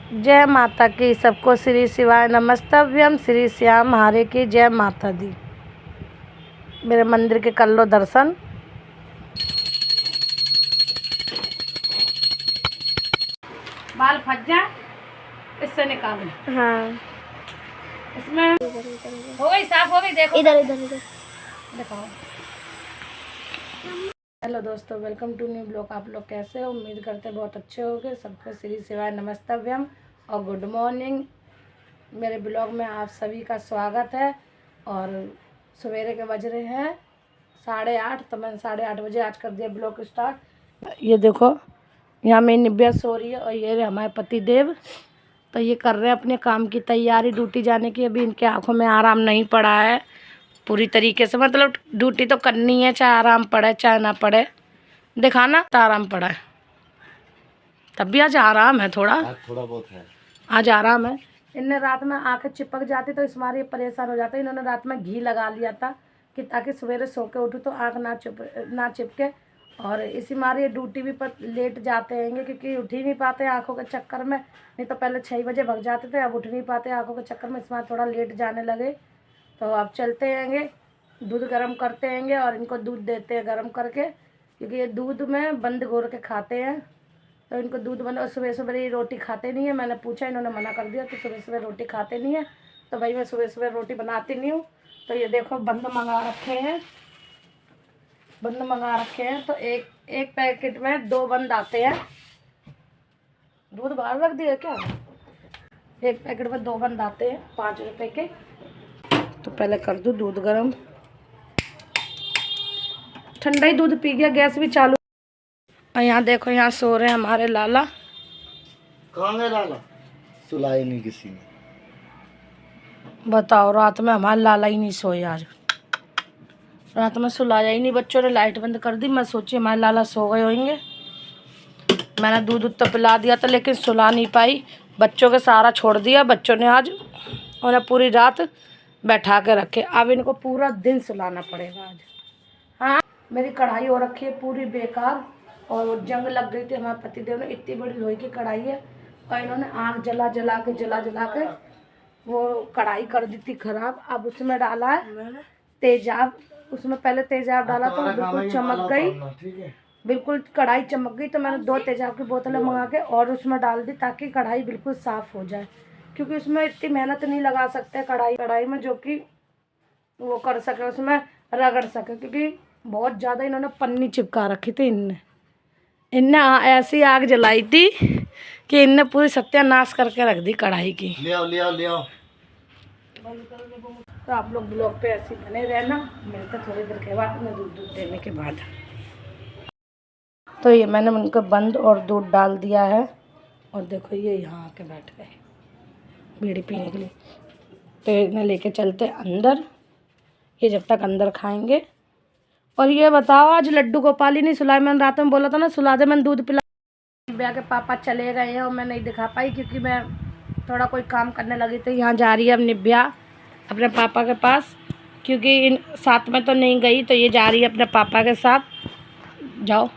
जय माता की, सबको श्री शिवाय नमस्तव्यम। श्री श्याम हारे की जय माता दी। मेरे मंदिर के कर लो दर्शन। बाल फट जा, इससे निकालो। हाँ, इसमें हो गई, साफ हो गई। देखो इधर इधर इधर दिखाओ। हेलो दोस्तों, वेलकम टू न्यू ब्लॉग। आप लोग कैसे हो? उम्मीद करते बहुत अच्छे होंगे। सबको श्री शिवाय नमस्तव्यम और गुड मॉर्निंग। मेरे ब्लॉग में आप सभी का स्वागत है। और सवेरे के बज रहे हैं 8:30, तो मैंने 8:30 बजे आज कर दिया ब्लॉग स्टार्ट। ये देखो, यहाँ मेरी निव्या सो रही है और ये हमारे पति देव, तो ये कर रहे हैं अपने काम की तैयारी ड्यूटी जाने की। अभी इनके आँखों में आराम नहीं पड़ा है पूरी तरीके से, मतलब ड्यूटी तो करनी है, चाहे आराम पड़े चाहे ना पड़े। दिखाना तो आराम पड़ा है, तब भी आज आराम है, थोड़ा बहुत है। आज आराम है। इनने रात में आंखें चिपक जाती तो इस मारे परेशान हो जाते। इन्होंने रात में घी लगा लिया था कि ताकि सवेरे सो के उठूँ तो आँख ना चिपके। और इसी मारे ये ड्यूटी भी पर लेट जाते हैं क्योंकि उठ ही नहीं पाते आँखों के चक्कर में। नहीं तो पहले 6 बजे भग जाते थे, अब उठ नहीं पाते आँखों के चक्कर में, इस बार थोड़ा लेट जाने लगे। तो अब चलते हैंगे, दूध गर्म करते हैंगे और इनको दूध देते हैं गर्म करके, क्योंकि ये दूध में बंद घोर के खाते हैं। तो इनको दूध बंद, और सुबह सुबह ये रोटी खाते नहीं है। मैंने पूछा, इन्होंने मना कर दिया कि सुबह सुबह रोटी खाते नहीं है। तो भाई मैं सुबह सुबह रोटी बनाती नहीं हूँ। तो ये देखो बंद मंगा रखे हैं, बंद मंगा रखे हैं। तो एक पैकेट में 2 बंद आते हैं। दूध बाहर रख दिया क्या? एक पैकेट में 2 बंद आते हैं 5 रुपए के। तो पहले कर दूँ दूध गर्म। ठंडा ही दूध पी गया, गैस भी चालू। और यहाँ देखो, यहाँ सो रहे हैं हमारे लाला। कहाँ गए लाला? सुलाए नहीं किसी ने। बताओ, रात में हमारे लाला ही नहीं सोए आज। रात में सुलाया ही नहीं, बच्चों ने लाइट बंद कर दी। मैं सोची हमारे लाला सो गए होंगे। मैंने दूध तो पिला दिया था लेकिन सुला नहीं पाई। बच्चों के सहारा छोड़ दिया। बच्चों ने आज उन्हें पूरी रात बैठा के रखे। अब इनको पूरा दिन सुलाना पड़ेगा आज। हाँ, मेरी कढ़ाई हो रखी है पूरी बेकार और जंग लग गई थी। हमारे पतिदेव ने, इतनी बड़ी लोहे की कढ़ाई है और इन्होंने आग जला जला के वो कढ़ाई कर दी थी खराब। अब उसमें डाला है तेजाब। उसमें पहले तेजाब डाला तो बिल्कुल चमक गई, बिल्कुल कढ़ाई चमक गई। तो मैंने 2 तेजाब की बोतलें मंगा के और उसमें डाल दी ताकि कढ़ाई बिल्कुल साफ़ हो जाए, क्योंकि उसमें इतनी मेहनत नहीं लगा सकते कढ़ाई में जो कि वो कर सके, उसमें रगड़ सके, क्योंकि बहुत ज़्यादा इन्होंने पन्नी चिपका रखी थी। इनने ऐसी आग जलाई थी कि इनने पूरी सत्यानाश करके रख दी कढ़ाई की। ले आओ। तो आप लोग ब्लॉग पे ऐसे बने रहना। मिलते थोड़ी देर के बाद में दूध देने के बाद। तो ये मैंने उनको बंद और दूध डाल दिया है और देखो ये यहाँ आके बैठ गए बीड़ी पीने के लिए। तो इन्हें लेके चलते अंदर, ये जब तक अंदर खाएंगे। और ये बताओ, आज लड्डू गोपाल ही नहीं सुलाए। मैंने रात में बोला था ना सुला दे, मैंने दूध पिला। निव्या के पापा चले गए हैं और मैं नहीं दिखा पाई क्योंकि मैं थोड़ा कोई काम करने लगी थी। यहाँ जा रही है अब निव्या अपने पापा के पास, क्योंकि इन साथ में तो नहीं गई, तो ये जा रही है अपने पापा के साथ। जाओ,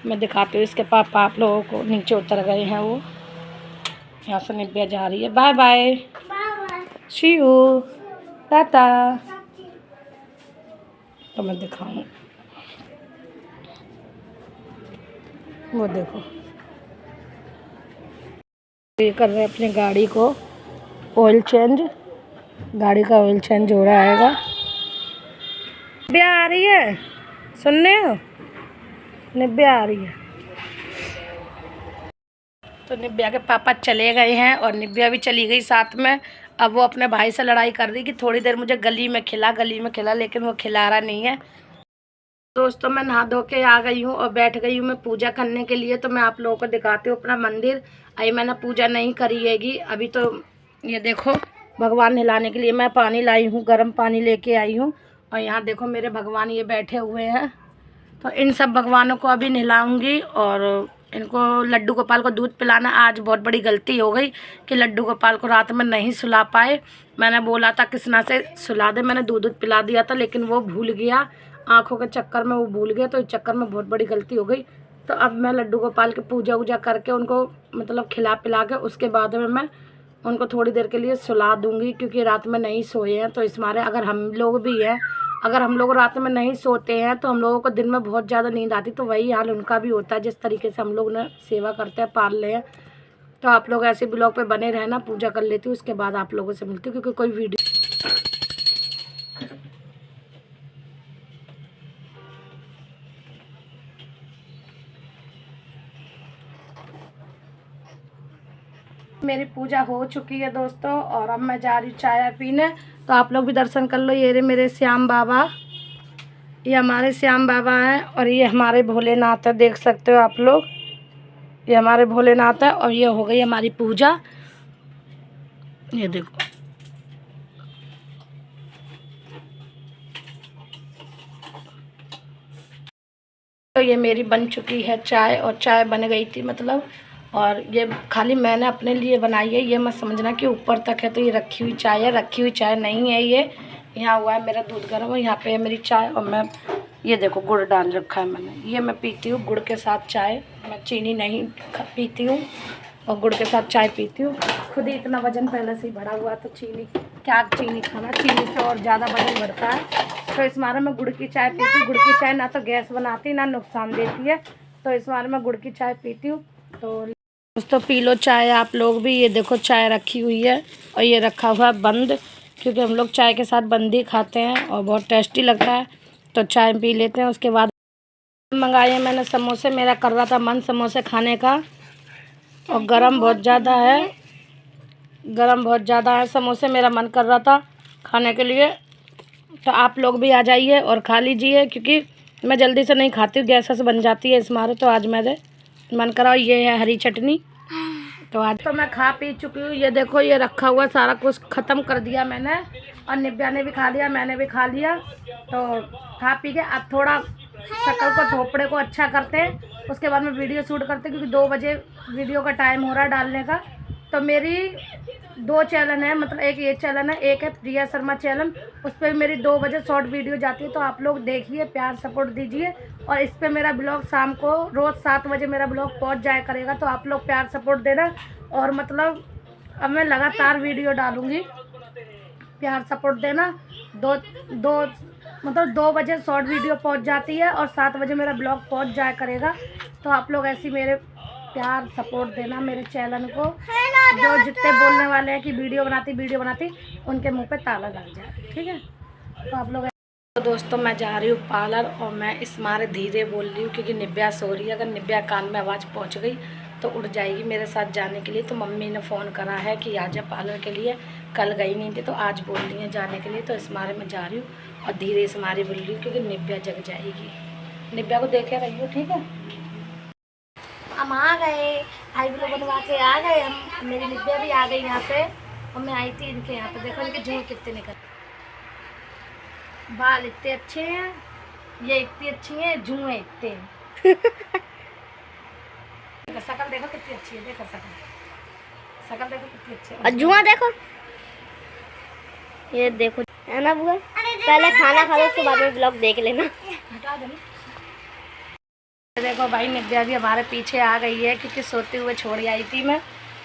मैं दिखाती हूँ इसके पापा आप लोगों को। नीचे उतर गए हैं वो। यहाँ से निव्या जा रही है। Bye bye, see you, tata. तो मैं दिखाऊँ, वो देखो ये कर रहे हैं अपनी गाड़ी को ऑयल चेंज। गाड़ी का ऑयल चेंज हो रहा है। निव्या आ रही है, सुनने हो? निव्या आ रही है। तो निव्या के पापा चले गए हैं और निव्या भी चली गई साथ में। अब वो अपने भाई से लड़ाई कर रही कि थोड़ी देर मुझे गली में खिला, लेकिन वो खिला रहा नहीं है। दोस्तों, मैं नहा धो के आ गई हूँ और बैठ गई हूँ मैं पूजा करने के लिए। तो मैं आप लोगों को दिखाती हूँ अपना मंदिर। अभी मैंने पूजा नहीं करी हैगी अभी। तो ये देखो, भगवान नहलाने के लिए मैं पानी लाई हूँ, गर्म पानी लेके आई हूँ। और यहाँ देखो मेरे भगवान ये बैठे हुए हैं। तो इन सब भगवानों को अभी नहलाऊँगी और इनको लड्डू गोपाल को दूध पिलाना। आज बहुत बड़ी गलती हो गई कि लड्डू गोपाल को रात में नहीं सुला पाए। मैंने बोला था कृष्णा से सुला दे, मैंने दूध पिला दिया था, लेकिन वो भूल गया आँखों के चक्कर में, वो भूल गया। तो इस चक्कर में बहुत बड़ी गलती हो गई। तो अब मैं लड्डू गोपाल की पूजा वूजा करके उनको मतलब खिला पिला के उसके बाद में मैं उनको थोड़ी देर के लिए सुला दूंगी, क्योंकि रात में नहीं सोए हैं। तो इस मारे अगर हम लोग भी हैं, अगर हम लोग रात में नहीं सोते हैं तो हम लोगों को दिन में बहुत ज़्यादा नींद आती, तो वही हाल उनका भी होता है। जिस तरीके से हम लोग ने सेवा करते हैं, पाल रहे हैं। तो आप लोग ऐसे ब्लॉग पे बने रहना, पूजा कर लेती हूँ, उसके बाद आप लोगों से मिलती हूँ, क्योंकि कोई वीडियो मेरी पूजा हो चुकी है दोस्तों, और अब मैं जा रही हूँ चाय पीने। तो आप लोग भी दर्शन कर लो। ये रे मेरे श्याम बाबा, ये हमारे श्याम बाबा हैं, और ये हमारे भोलेनाथ है, देख सकते हो आप लोग, ये हमारे भोलेनाथ है। और ये हो गई हमारी पूजा, ये देखो। तो ये मेरी बन चुकी है चाय, और चाय बन गई थी मतलब, और ये खाली मैंने अपने लिए बनाई है, ये मत समझना कि ऊपर तक है तो ये रखी हुई चाय है। रखी हुई चाय नहीं है ये, यहाँ हुआ है मेरा दूध गर्म, और यहाँ पे है मेरी चाय। और मैं ये देखो गुड़ डाल रखा है मैंने, ये मैं पीती हूँ गुड़ के साथ चाय। मैं चीनी नहीं पीती हूँ, और गुड़ के साथ चाय पीती हूँ। खुद ही इतना वज़न पहले से ही बढ़ा हुआ, तो चीनी क्या चीनी खाना, चीनी से और ज़्यादा वज़न बढ़ता है। तो इस बारे में गुड़ की चाय पीती हूँ। गुड़ की चाय ना तो गैस बनाती ना नुकसान देती है, तो इस बारे में गुड़ की चाय पीती हूँ। तो दोस्तों पी लो चाय आप लोग भी। ये देखो चाय रखी हुई है, और ये रखा हुआ है बंद, क्योंकि हम लोग चाय के साथ बंद ही खाते हैं और बहुत टेस्टी लगता है। तो चाय पी लेते हैं। उसके बाद मंगाए मैंने समोसे, मेरा कर रहा था मन समोसे खाने का, और गरम बहुत ज़्यादा है, गरम बहुत ज़्यादा है समोसे, मेरा मन कर रहा था खाने के लिए। तो आप लोग भी आ जाइए और खा लीजिए, क्योंकि मैं जल्दी से नहीं खाती हूँ, गैस से बन जाती है इस मारे। तो आज मेरे मन करा। ये है हरी चटनी, तो आज तो मैं खा पी चुकी हूँ। ये देखो ये रखा हुआ सारा कुछ ख़त्म कर दिया मैंने, और निब्या ने भी खा लिया, मैंने भी खा लिया। तो खा पी के अब थोड़ा शक्ल को थोपड़े को अच्छा करते हैं, उसके बाद में वीडियो शूट करते हैं, क्योंकि 2 बजे वीडियो का टाइम हो रहा है डालने का। तो मेरी 2 चैनल है, मतलब एक ये चैनल है, एक है प्रिया शर्मा चैनल, उस पर मेरी 2 बजे शॉर्ट वीडियो जाती है। तो आप लोग देखिए, प्यार सपोर्ट दीजिए, और इस पर मेरा ब्लॉग शाम को रोज़ 7 बजे मेरा ब्लॉग पहुंच जाया करेगा। तो आप लोग प्यार सपोर्ट देना, और मतलब अब मैं लगातार वीडियो डालूँगी, प्यार सपोर्ट देना। मतलब 2 बजे शॉर्ट वीडियो पहुंच जाती है, और 7 बजे मेरा ब्लॉग पहुंच जाया करेगा। तो आप लोग ऐसी मेरे प्यार सपोर्ट देना मेरे चैनल को। जो जितने बोलने वाले हैं कि वीडियो बनाती, उनके मुंह पे ताला लग जाए, ठीक है। तो आप लोग तो दोस्तों मैं जा रही हूँ पार्लर, और मैं इस मारे धीरे बोल रही हूँ, क्योंकि निब्या सो रही है। अगर निब्या कान में आवाज़ पहुँच गई तो उड़ जाएगी मेरे साथ जाने के लिए। तो मम्मी ने फ़ोन करा है कि आ जा पार्लर के लिए, कल गई नहीं थी तो आज बोल रही है जाने के लिए। तो इस मारे मैं जा रही हूँ, और धीरे इस मारे बोल रही हूँ, क्योंकि निब्या जग जाएगी। निब्या को देखे रही हो, ठीक है। हम आ गए, आईब्रो बनवा के आ गए हम। मेरी निब्या भी आ गई यहाँ पे, और मैं आई थी इनके यहाँ पे। देखो इनके जुए कितने निकल, बाल इतने अच्छे हैं, ये इतनी अच्छी हैं, जुए इतने शकल देखो कितनी अच्छी है, देखो शकल देखो कितनी अच्छी है। और जुआ देखो, ये देखो है ना बुआ। पहले खाना खा लो, उसके बाद में ब्लॉग देख लेना। हटा देना। देखो भाई निब्या भी हमारे पीछे आ गई है, क्योंकि सोते हुए छोड़ आई थी मैं।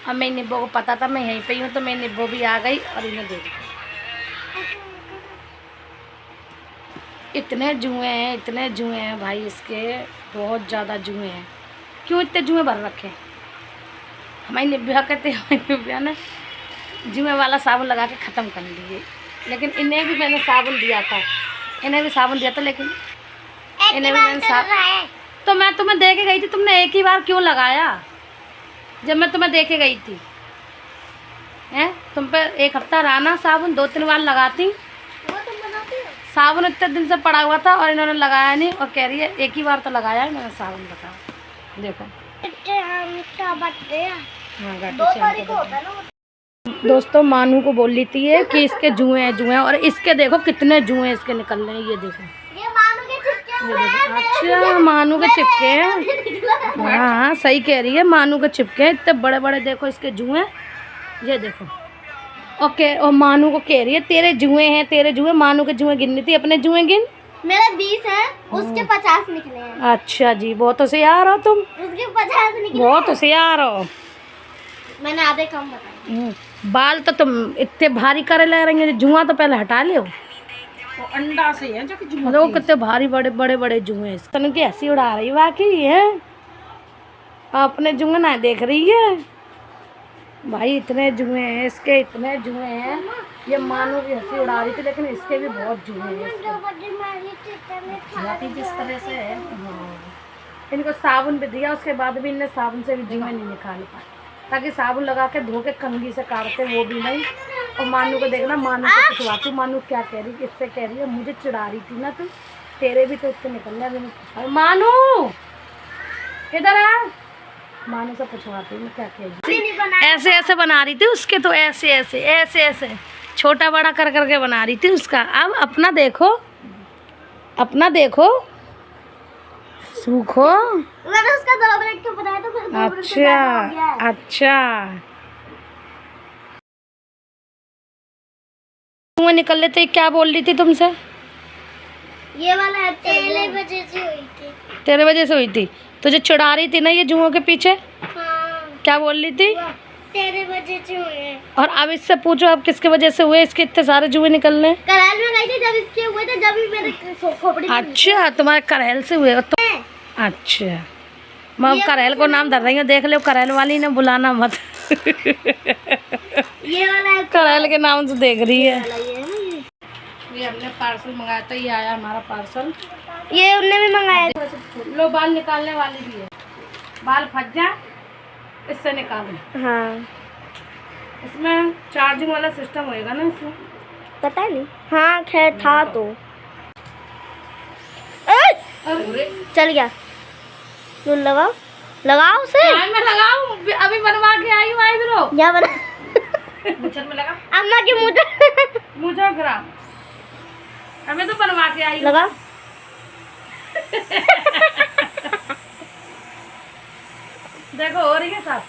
अब मेरी निब्बो को पता था मैं यहीं पे ही हूँ, तो मेरी निब्बो भी आ गई, और इन्हें देख इतने जुए हैं, इतने जुए हैं भाई इसके, बहुत ज़्यादा जुए हैं। क्यों इतने जुए भर रखे हैं? हमारी निब्या कहते हैं, हमारी निब्या ने जुए वाला साबुन लगा के ख़त्म कर लिए। लेकिन इन्हें भी मैंने साबुन दिया था, लेकिन इन्हें भी मैंने तो मैं तुम्हें दे के गई थी, तुमने एक ही बार क्यों लगाया? जब मैं तुम्हें दे के गई थी हैं, तुम पे 1 हफ्ता रहा ना साबुन, 2-3 बार लगाती। साबुन इतने दिन से पड़ा हुआ था, और इन्होंने लगाया नहीं, और कह रही है 1 ही बार तो लगाया है मैंने साबुन। बताओ देखो दोस्तों, मानू को बोल ली थी है कि इसके जुए हैं, और इसके देखो कितने जुए इसके निकल रहे हैं। ये देखो, अच्छा मानू के चिपके हैं। हाँ सही कह रही है, मानू के चिपके हैं इतने बड़े बड़े। देखो इसके जुए, ये देखो। ओके, और मानू को कह रही है तेरे जुए हैं, तेरे जुए। मानू के जुए गिननी थी, अपने जुए गिन। मेरा 20 है, उसके 50 निकले हैं। अच्छा जी, बहुत होशियार हो तुम, उसके 50 निकले बहुत हैं। होशियार हो। मैंने आधे कम बताया। बाल तो तुम इतने भारी करे ले रही हैं, जुआ तो पहले हटा लियो। वो अंडा से है जो कि वो कितने भारी बड़े बड़े बड़े जुए, तनु की हंसी उड़ा रही वाकई है, अपने जुए ना देख रही है। भाई इतने जुए हैं इसके, इतने जुए हैं, ये मानो की हंसी उड़ा रही थी, लेकिन इसके भी बहुत जुए हैं इसके। जिस तरह से है, हाँ। इनको साबुन भी दिया, उसके बाद भी इनने साबुन से भी जुए नहीं निकाल पाए, ताकि साबुन लगा के धो के कंघी से काटते, वो भी नहीं। और मानू को देखना, मानू को पूछवाती, मानू क्या कह रही, किससे कह रही है, मुझे चिढ़ा रही थी ना तू, तेरे भी तो उससे निकल रहा। मानू इधर आ, मानू से पूछवाती मैं क्या कह रही। ऐसे ऐसे बना रही थी उसके, तो ऐसे ऐसे ऐसे ऐसे छोटा बड़ा कर करके बना रही थी उसका। अब अपना देखो, अपना देखो, सूखो। मैंने उसका 2 मिनट क्यों बताया, तो फिर 2 मिनट से ज्यादा हो गया है। अच्छा कुएं निकल लेते, क्या बोल रही थी तुमसे? ये वाला 13 बजे से हुई थी। 13 बजे से हुई थी, तुझे चिढ़ा रही थी ना ये जुओं के पीछे, हाँ, क्या बोल रही थी? 13 बजे से हुए हैं। और अब इससे पूछो अब किसके वजह से हुए इसके इतने सारे जुए निकलने? कराल में गई थी जब इसके हुए थे, जब भी मेरे खोपड़ी में अच्छा तुम्हारे करेल से हुए तो? अच्छा मैं अब करेल को नाम धर रही हूँ, देख लो करेल वाली ने बुलाना मत। ये वाला है, करेल के नाम से देख रही है। ये है ना, ये हमने पार्सल मंगाया था, ये आया हमारा पार्सल। ये उनने भी मंगाया था। लो बाल निकालने वाली भी है, बाल फट जाए इससे निकालो। हाँ, इसमें चार्जिंग वाला सिस्टम होएगा ना इसमें? पता नहीं। हाँ खैर था तो। अरे चल गया, तू लगाओ, लगाओ उसे। मैं लगाऊं, अभी बनवा के आई हूँ। आई ब्रो क्या बना? मुझे में लगा, अम्मा के मुझे मुझे ग्राम अभी तो बनवा के आई हूँ। लगा। देखो हो रही है साफ।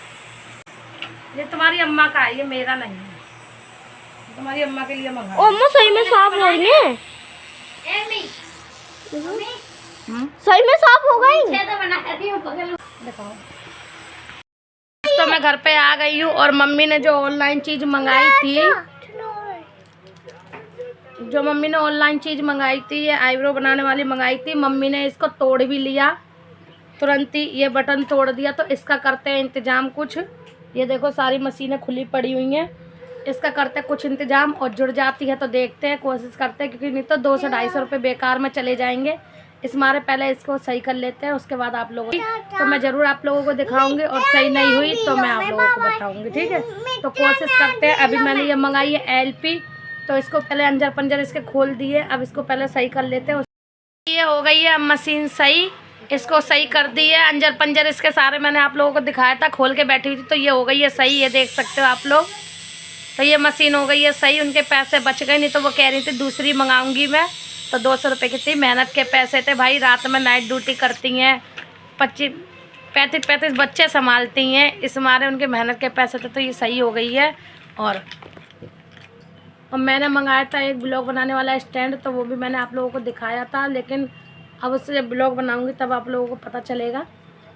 ये तुम्हारी अम्मा का है, ये मेरा नहीं है, तुम्हारी अम्मा के लिए मंगा। ओ अम्मा सही में साफ हो गई है, सही में साफ हो गई। दिखाओ। तो मैं घर पे आ गई हूँ और मम्मी ने जो ऑनलाइन चीज मंगाई थी, ये आईब्रो बनाने वाली मंगाई थी, मम्मी ने इसको तोड़ भी लिया तुरंत ही, ये बटन तोड़ दिया। तो इसका करते हैं इंतजाम कुछ। ये देखो सारी मशीनें खुली पड़ी हुई हैं, इसका करते हैं कुछ इंतजाम, और जुड़ जाती है तो देखते हैं, कोशिश करते हैं, क्योंकि नहीं तो 200-250 रुपये बेकार में चले जाएंगे। इस मारे पहले इसको सही कर लेते हैं, उसके बाद आप लोगों तो मैं ज़रूर आप लोगों को दिखाऊंगी, और सही नहीं हुई तो मैं आप लोगों को बताऊंगी, ठीक है? तो कोशिश करते हैं। अभी मैंने ये मंगाई है LP, तो इसको पहले अंजर पंजर इसके खोल दिए, अब इसको पहले सही कर लेते हैं। ये हो गई है अब मशीन सही, इसको सही कर दी है, अंजर पंजर इसके सारे मैंने आप लोगों को दिखाया था, खोल के बैठी हुई थी, तो ये हो गई है सही, ये देख सकते हो आप लोग। तो ये मशीन हो गई है सही, उनके पैसे बच गए, नहीं तो वो कह रही थी दूसरी मंगाऊंगी मैं। तो 200 रुपये की थी, मेहनत के पैसे थे भाई, रात में नाइट ड्यूटी करती हैं, 35 बच्चे संभालती हैं, इस मारे उनके मेहनत के पैसे थे, तो ये सही हो गई है। और मैंने मंगाया था एक ब्लॉग बनाने वाला स्टैंड, तो वो भी मैंने आप लोगों को दिखाया था, लेकिन अब उससे जब ब्लॉग बनाऊंगी तब आप लोगों को पता चलेगा,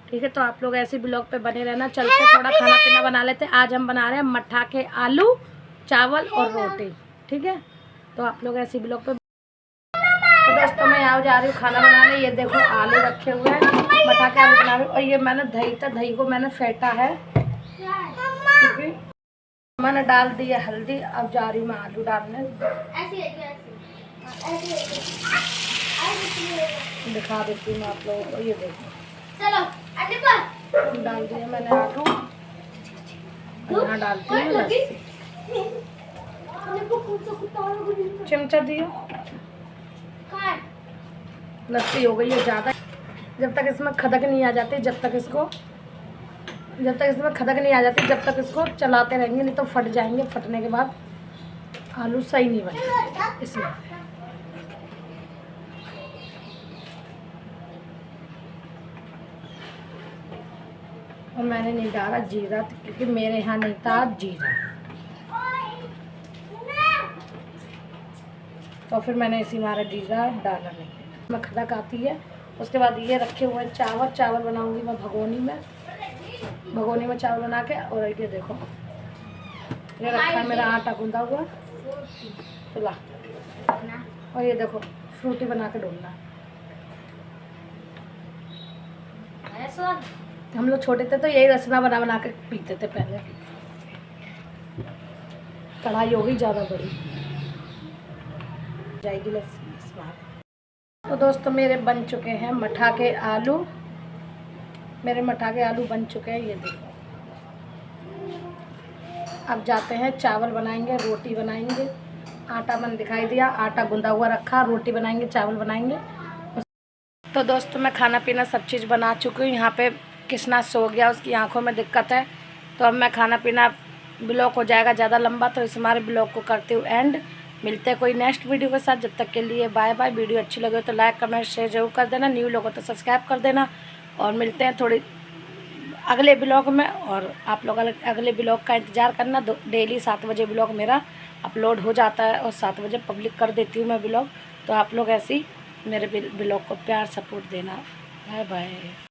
ठीक है? तो आप लोग ऐसे ब्लॉग पे बने रहना। चलते थोड़ा खाना पीना बना लेते। आज हम बना रहे हैं मट्ठा के आलू, चावल और रोटी, ठीक है? तो आप लोग ऐसे ब्लॉग पे। तो दोस्तों मैं यहाँ जा रही हूँ खाना बनाने। ये देखो आलू रखे हुए हैं, मट्ठा के आलू बना रही हूँ, और ये मैंने दही को मैंने फेंटा है, क्योंकि मैंने डाल दी है हल्दी। अब जा रही हूँ मैं आलू डालने, दिखा देती हूँ आप लोगों को। ये देखो चलो डाल दिया मैंने आलू, यहाँ डालती हूँ लस्सी, चिमचा दियो। लस्सी हो गई है ज़्यादा, जब तक इसमें खदक नहीं आ जाती, जब तक इसमें खदक नहीं आ जाती, जब तक इसको चलाते रहेंगे, नहीं तो फट जाएंगे। फटने के बाद आलू सही नहीं बनेगा इसमें। और मैंने नहीं डाला जीरा, क्योंकि मेरे यहाँ नहीं था जीरा, तो फिर मैंने इसी मारा जीरा डाला नहीं। में खदक आती है। उसके बाद ये रखे हुए हैं चावल बनाऊंगी मैं भगोनी में चावल बना के। और ये देखो ये रखा है मेरा आटा गूंदा हुआ चला। और ये देखो फ्रूटी बना के डोलना। हम लोग छोटे थे तो यही रसना बना के पीते थे पहले। कढ़ाई होगी ज़्यादा बड़ी जाएगी लस्सी इस बार। तो दोस्तों मेरे बन चुके हैं मठा के आलू। बन चुके हैं, ये देखो। अब जाते हैं चावल बनाएंगे, रोटी बनाएंगे। आटा मन दिखाई दिया, आटा गूंदा हुआ रखा, रोटी बनाएंगे, चावल बनाएंगे। तो दोस्तों मैं खाना पीना सब चीज़ बना चुकी हूँ। यहाँ पे कृष्णा सो गया, उसकी आंखों में दिक्कत है। तो अब मैं खाना पीना ब्लॉग हो जाएगा ज़्यादा लंबा, तो इस हमारे ब्लॉग को करती हूँ एंड। मिलते हैं कोई नेक्स्ट वीडियो के साथ, जब तक के लिए बाय बाय। वीडियो अच्छी लगे तो लाइक कमेंट शेयर जरूर कर देना, न्यू लोगों तो सब्सक्राइब कर देना। और मिलते हैं थोड़ी अगले ब्लॉग में। और आप लोग अगले ब्लॉग का इंतज़ार करना। डेली 7 बजे ब्लॉग मेरा अपलोड हो जाता है और 7 बजे पब्लिक कर देती हूँ मैं ब्लॉग। तो आप लोग ऐसे ही मेरे ब्लॉग को प्यार सपोर्ट देना। Bye bye.